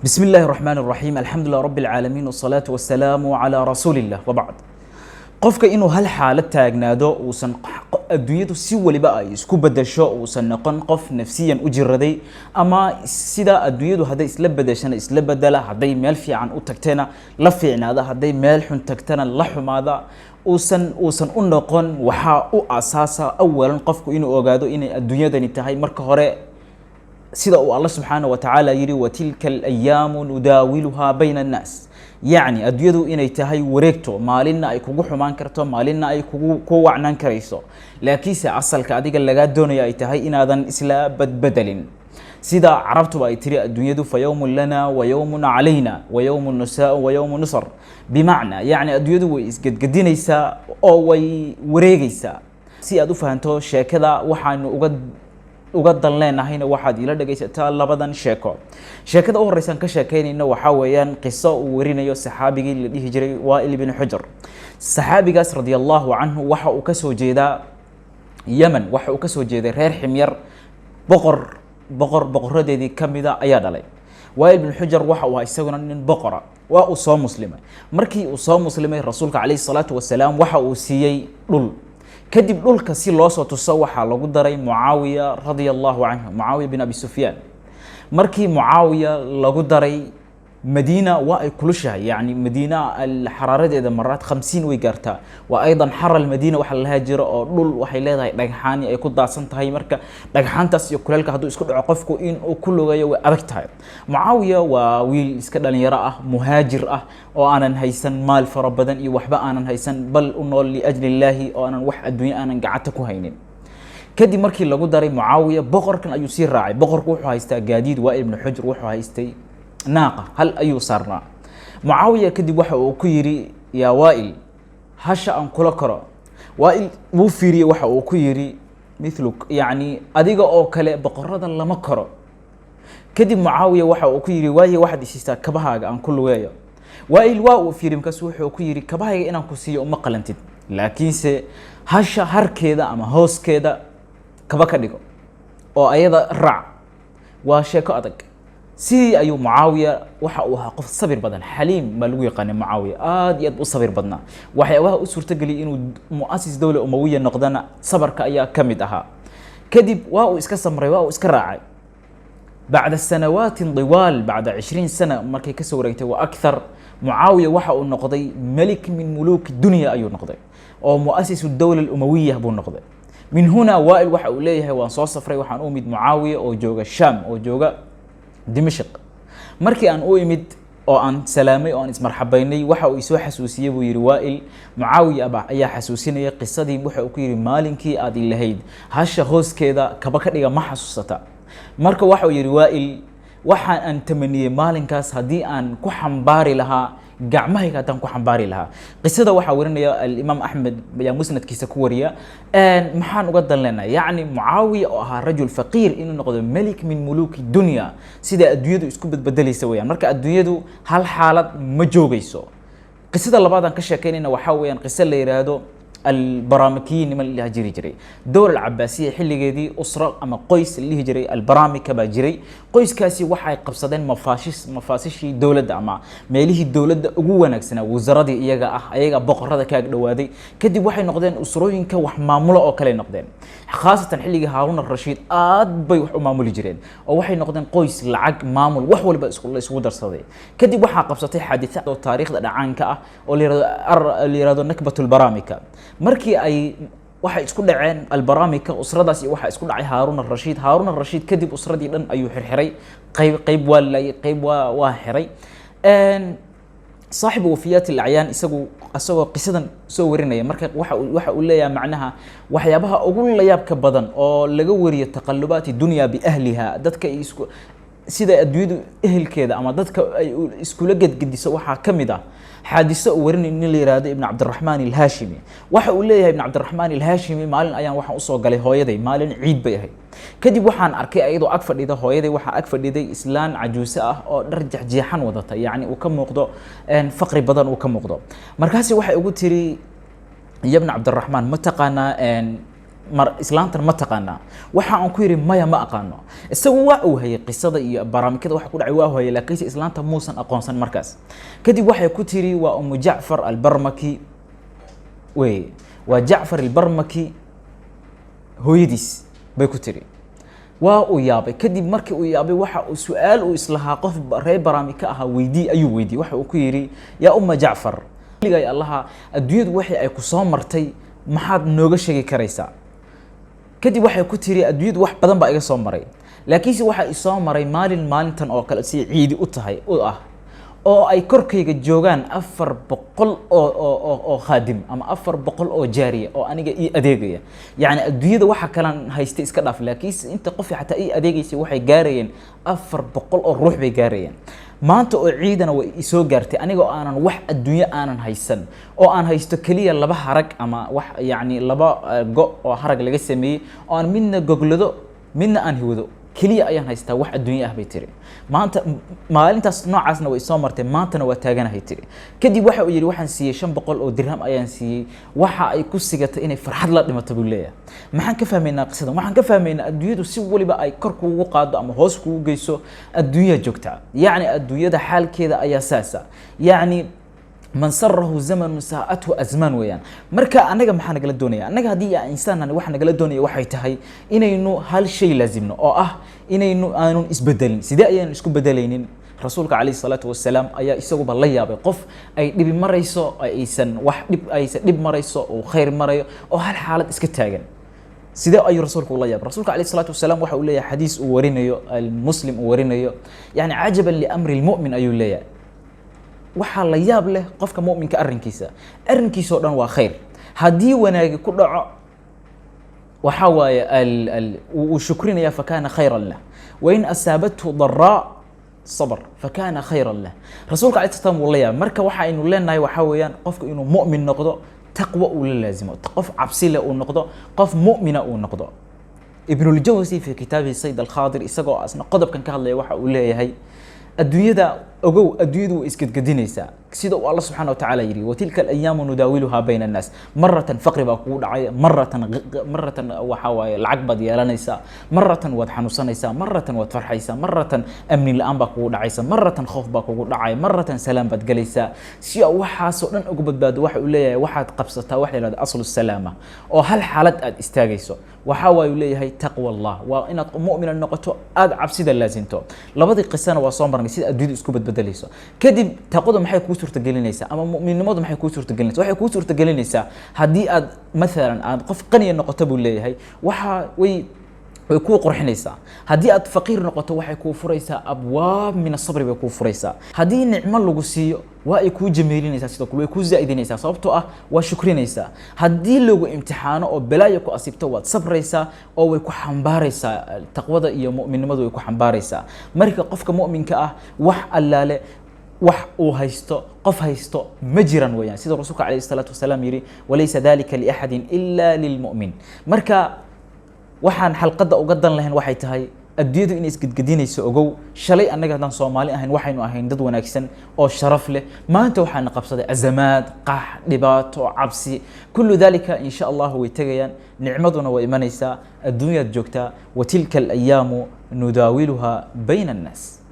بسم الله الرحمن الرحيم الحمد لله رب العالمين والصلاة والسلام على رسول الله وبعد قفك إنه هالحالة تاجنادو وسن الدنيا سوى اللي بقى يسكوب بدشة وسن قف نفسيا أجردي أما سيدا الدنيا هذا إسلب بدشنا إسلب بدلا هذا مال في عن أتكتنا لفعنا هذا هذا مال حن تكتنا اللحم هذا وسن أنقن وحا أساسا أولا قفك إنه أجادو إن الدنيا ده نتهاي مركه سيدا الله سبحانه وتعالى يري وتلك الأيام نداولها بين الناس يعني أديدو إنay tahay wareegto maalina ay kugu xumaan karto maalina ay kugu wacnaan karayso laakiinse asalka adiga laga doonayo ay tahay inaadan isla badbadalin sida carabtu ay tiri adduunyadu fa yawmun lana wa yawmun alayna wa yawmun nusaa wa yawmun nusr bimaana yani adduunyadu way isgadgadinaysaa oo way wareegaysaa si aad u fahanto sheekada waxaanu uga danleenahayna waxaad ila dhageysataa labadan sheekada u horeysan ka sheekeynayna waxa weeyaan qiso uu warinayo saxaabigii la dhihi jiray Wa'il ibn Hujr saxaabigaas radiyallahu anhu waxa uu ka soo jeedaa Yemen waxa uu ka soo jeeday reer Ximyar boqoradeedii kamida ayaa dhalay Wa'il ibn Hujr waxa uu isaguna nin boqora waa uu soo muslimay markii uu soo muslimay rasuulka kaleey salaatu wasalaam waxa uu siiyay dhul kadib dhulka si loo soo tuso waxa lagu daray Muawiya radiyallahu anhu Muawiya bin Abi Sufyan markii Muawiya lagu daray Madina waa ay kulushahay yani Madina al-hararadeeda marat 50 way gaartaa waa aydan xaral Madina waxa la haajiro oo dhul waxay leedahay dhagxaan ay ku daadsan tahay marka dhagxaantaas iyo kuleelka haduu isku dhaco qofku in uu ku lugayo way adag tahay Muawiya waa wiil iska dhalinyaro ah muhaajir ah oo aanan haysan maal fara badan iyo waxba aanan haysan bal u nool li ajli Ilaahi oo aanan wax adduunyo aanan gacanta ku haynin kadib markii lagu daray Muawiya boqorkan ayuu sii raacay boqorku wuxuu haystaa gaadiid Wa'il ibn Hujr wuxuu haystay ناقة هل أيو صارنا معاوية كدب وحا وكيري يا وائل هشا أن كل كرا وائل وفيري وحا وكيري مثلك يعني أديك أو كلا بقرة لما كرا كدب معاوية وحا وكيري واي واحد يسيستا كبهاج أن كل ويا وائل وفيري مكسوح وكيري كبهاج إن كسي أم قلنتد لكن سي هشا هر كذا أما هوس كذا كبك ديكو أو أيضا رع وشيك أدك سي أيو معاوية وحا قف صبر بدن حليم ما لو يقان معاوية يد صبر بدنا وحيوها أسر تقلي إنه مؤسس دولة أموية نقدنا صبر كأيا كمدها كذب واو إسكسمري واو إسكراعي بعد السنوات طوال بعد 20 سنة مركي كسوريته وأكثر معاوية وحا النقضي ملك من ملوك الدنيا أيو نقضي أو مؤسس الدولة الأموية بو النقضي من هنا وائل وحا إليه وانصوص صفري وحا أمد معاوية أو جوغا الشام أو جوغا دمشق markii aan u imid oo aan salaamay oo aan ismarxabaynay waxa uu isoo xasuusiyay buu yiri Wa'il Muawiya ayaa xasuusinaya qisadii waxa uu ku yiri maalinkii aad ilahayd hasha hooskeeda kaba ka dhiga ma xasuusata marka waxa uu yiri Wa'il waxaan aan tamaniyay maalinkaas hadii aan ku xambaari lahaa gacmahayga tan ku xambaari lahaa qisada waxa warinaya al-Imam Ahmed ya musnadkiisa ku wariya maxaan uga dalnaa yaani Muawiya oo ahaa rajul faqir inuu noqdo malik min muluki dunya sida adduunyadu isku badbadelaysa weeyaan marka adduunyadu hal xaalad ma joogayso qisada labaad aan ka sheekeynayna waxa weeyaan qisa la yiraahdo البرامكيين من اللي هجري جري دور العباسية حلقة دي أسرة أما قيس اللي هجري البرامكة بجري قيس كاسي وحي قبصدين مفاسيش دولة أما ماليه الدولة قوة نكسنا وزردي إيجا بقرة كاك دوادي كدي وحي نقدين أسروين كوح معمولة أو كلي نقدين خاصة حلقة هارون الرشيد بي وح معمول جرين أو وحي نقدين قيس العق معمول وحول بس الله يسود درصدي كدي وحي قبصتي حادثة تاريخ عنك اللي رادو نكبة البرامكة markii ay waxa isku dhaceen albaramika usradaas iyo waxa isku dhacay Harun al-Rashid kadib usradii dhan ayuu xirxiray qayb waa xiray صاحب وفيات الأعيان isagoo qisadan soo warinaya marka waxa uu leeyahay macnaha waxyaabaha ugu la yaabka badan oo laga wariyo taqallubaati dunya bi ahliha dadka isku sida adduunyadu ehelkeeda ama dadka ay isku la gadgadiso waxa kamid ah حادثة ورني اللي يراد ابن عبد الرحمن الهاشمي وحقول ليه ابن عبد الرحمن الهاشمي مالن أيام وحن أصوغ عليه هويدي مالن عيد بيهي كدي وحن أركي أيضا أكفر إذا هويدي وحن أكفر إذا إسلام عجوسة أو نرجع جيحان وضطا يعني وكم مقضى فقري بدن وكم مقضى مركزي وحي أقول تري يا ابن عبد الرحمن متقنا islaantan ma taqaanaa waxa aan ku yiri maya ma aqaano isagu waa uu hayay qisada iyo barnaamijyada waxa ku dhacay waa hayay laakiin islaanta muusan aqoonsan markaas kadib waxay ku tiri waa Jacfar al-Barmaki waa Jacfar al-Barmaki hooyadiis bay ku tiri waa uu yaabay kadib markii uu yaabay waxa uu su'aal uu islaha qof reer barnaamijka ah ayuu weydiiyay waxa uu ku yiri yaa Jacfar ligay allaha adduunyadu waxay ay ku soo martay maxaad nooga sheegi karaysaa kadib waxay ku tiri adduunyadu wax badan baa iga soo maray laakiinse waxa i soo maray maalintan oo kale si ciidi u tahay oo ay korkayga joogaan 400 oo khadim ama 400 oo jaariya oo aniga ii adeegaya yani adduunyada waxa kalan haysta iska dhaaf laakiinse inta qof xataa ii adeegaysa waxay gaarayeen 400 oo ruux bay gaarayeen maanta oo ciidana way isoo gaartay aniga oo aanan wax adduunyo aanan haysan oo aan haysto kaliya laba harag ama wax yani laba go oo harag laga sameeyay oo aan midna goglado midna aan hiwado kaliya ayaan haystaa wax adduunyo ah bay tiri maanta maalintaas noocaasna way soo martay maantana waa taaganahay tiri kadib waxa uu yiri waxaan siiyay 500 oo dirham ayaan siiyay waxa ay ku sigatay inay farxad la dhimato buu leeyahay maxaan ka fahmaynaa qisadan waxaan ka fahmaynaa adduunyadu si waliba ay kor kuugu qaado ama hoos kuugu geyso adduunya joogta yani adduunyada xaalkeeda ayaa saasa yani من سره زمن ساءته أزمان ويان مركا أنا جم حنا قلت دنيا أنا هدي إنسان أنا وحنا قلت دنيا وحيت هاي إنه هالشيء لازمنا إنه أنا إسبدلين سداء إسكو بدلين رسولك عليه الصلاة والسلام أي يسوق بالله يا بقف أي دب مرة يسوع أي سن واحد دب مرة يسوع وخير مرة أو هالحالة إسكتاجن سيدا أي رسولك والله يا رسولك عليه الصلاة والسلام وحول لي حديث ورينا المسلم ورينا يعني عجبا لأمر المؤمن أي ليه waxaa la yaab leh qofka mu'minka arrinkiisa oo dhan waa khayr hadii wanaag ku dhaco waxa waaye uu shukrinaya fakana khayran lah wa in asabathu darra sabr fakana khayran lah rasuulka alayhi salaam wallaya marka waxa aynu leenahay waxa weeyaan qofka inuu mu'min noqdo taqwa uu laazimo qof cabsi leh uu noqdo qof mu'mina uu noqdo ibn al-Jawzi fi kitaabi Sayd al-Khadir isagoo asna qodobkan ka hadlaya waxa uu leeyahay الدنيا أجو الدنيا إسكت قدينيسا سيدا الله سبحانه وتعالى يري وتلك الأيام نداولها بين الناس مرة فقر بقول عاية مرة وحواي العقبة ديالانيسا مرة وضحنوسانيسا مرة وتفرحيسا مرة أمن الآن بقول عيسى مرة خوف بقول عاية مرة سلام بتجليسا سيا وحاس ودن أقبض باد واحد ولا واحد قبصتها واحد لهذا أصل السلامة أو هل حالات استاجيسو وحاول يلي هي تقوى الله وإن مؤمن النقطة أدعب سيدا لازمته لبضي قسنا وصامر سيدا أدريد إسكوبت بدليسو كدب تقدم maxay ku suurta gelinaysaa ama mu'minnimadu maxay ku suurta gelinaysaa waxay ku suurta gelinaysaa hadii aad mesela aad qof qani noqoto buu leeyahay waxa way ku qurxinaysaa hadii aad faqiir noqoto waxay ku furaysaa abwaab min as-sabr bay ku furaysaa hadii nicmo lagu siiyo waa ay ku jameelinaysaa sidoo kale way ku zaa'idinaysaa sababtoo ah waa shukrinaysaa hadii lagu imtixaano oo balaayo ku asibto waad sabraysaa oo way ku xambaaraysaa taqwada iyo mu'minnimadu way ku xambaaraysaa marka qofka mu'minka ah wax allaale wax uu haysto qof haysto ma jiran weeyaan sida rasuulka kaleey salaatu wasalaam yiri walaysa dhalika li ahadin illa lil mu'min marka waxaan xalqada uga dan lahayn waxay tahay adduunyadu in isgidgidinayso ogow shalay anaga hadan Soomaali ahayn waxaynu ahayn dad wanaagsan oo sharaf leh maanta waxaan qabsaday azamaad qax dhibaato cabsi kullu dhalika insha Allah way tagayaan nicmaduna way imanaysaa adduunyada joogta wa tilka al-ayaamu nudaawiluha bayna an-nas